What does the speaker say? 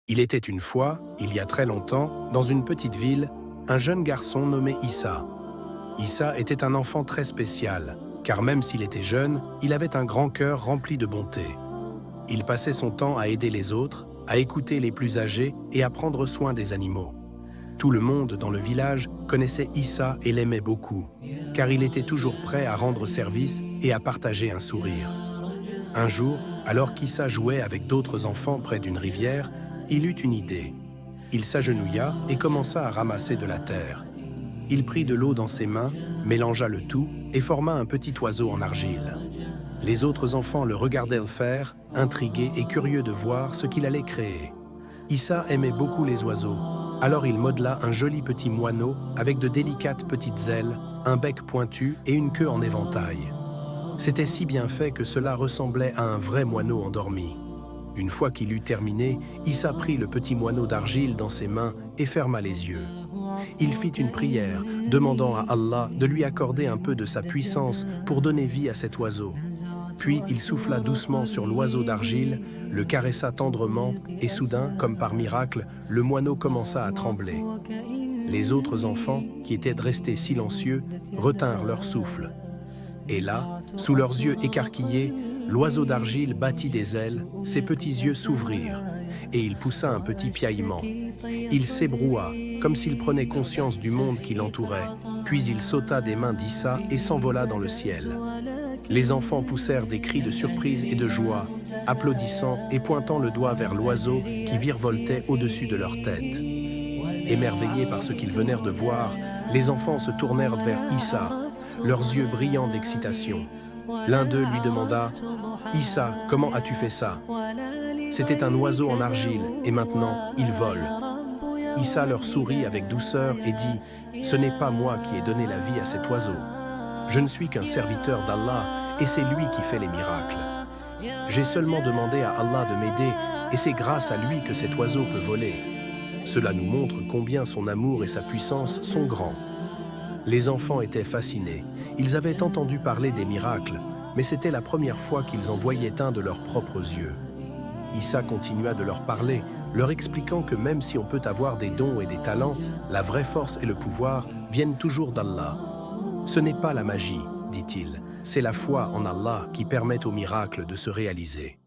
Il était une fois, il y a très longtemps, dans une petite ville, un jeune garçon nommé Issa. Issa était un enfant très spécial, car même s'il était jeune, il avait un grand cœur rempli de bonté. Il passait son temps à aider les autres, à écouter les plus âgés et à prendre soin des animaux. Tout le monde dans le village connaissait Issa et l'aimait beaucoup, car il était toujours prêt à rendre service et à partager un sourire. Un jour, alors qu'Issa jouait avec d'autres enfants près d'une rivière, il eut une idée. Il s'agenouilla et commença à ramasser de la terre. Il prit de l'eau dans ses mains, mélangea le tout et forma un petit oiseau en argile. Les autres enfants le regardaient le faire, intrigués et curieux de voir ce qu'il allait créer. Issa aimait beaucoup les oiseaux, alors il modela un joli petit moineau avec de délicates petites ailes, un bec pointu et une queue en éventail. C'était si bien fait que cela ressemblait à un vrai moineau endormi. Une fois qu'il eut terminé, Issa prit le petit moineau d'argile dans ses mains et ferma les yeux. Il fit une prière, demandant à Allah de lui accorder un peu de sa puissance pour donner vie à cet oiseau. Puis il souffla doucement sur l'oiseau d'argile, le caressa tendrement et soudain, comme par miracle, le moineau commença à trembler. Les autres enfants, qui étaient restés silencieux, retinrent leur souffle. Et là, sous leurs yeux écarquillés, l'oiseau d'argile battit des ailes, ses petits yeux s'ouvrirent, et il poussa un petit piaillement. Il s'ébroua, comme s'il prenait conscience du monde qui l'entourait, puis il sauta des mains d'Issa et s'envola dans le ciel. Les enfants poussèrent des cris de surprise et de joie, applaudissant et pointant le doigt vers l'oiseau qui virevoltait au-dessus de leur tête. Émerveillés par ce qu'ils venèrent de voir, les enfants se tournèrent vers Issa, leurs yeux brillants d'excitation. L'un d'eux lui demanda « Issa, comment as-tu fait ça ?» C'était un oiseau en argile, et maintenant, il vole. Issa leur sourit avec douceur et dit « Ce n'est pas moi qui ai donné la vie à cet oiseau. Je ne suis qu'un serviteur d'Allah, et c'est lui qui fait les miracles. J'ai seulement demandé à Allah de m'aider, et c'est grâce à lui que cet oiseau peut voler. Cela nous montre combien son amour et sa puissance sont grands. » Les enfants étaient fascinés. Ils avaient entendu parler des miracles, mais c'était la première fois qu'ils en voyaient un de leurs propres yeux. Issa continua de leur parler, leur expliquant que même si on peut avoir des dons et des talents, la vraie force et le pouvoir viennent toujours d'Allah. Ce n'est pas la magie, dit-il, c'est la foi en Allah qui permet aux miracles de se réaliser.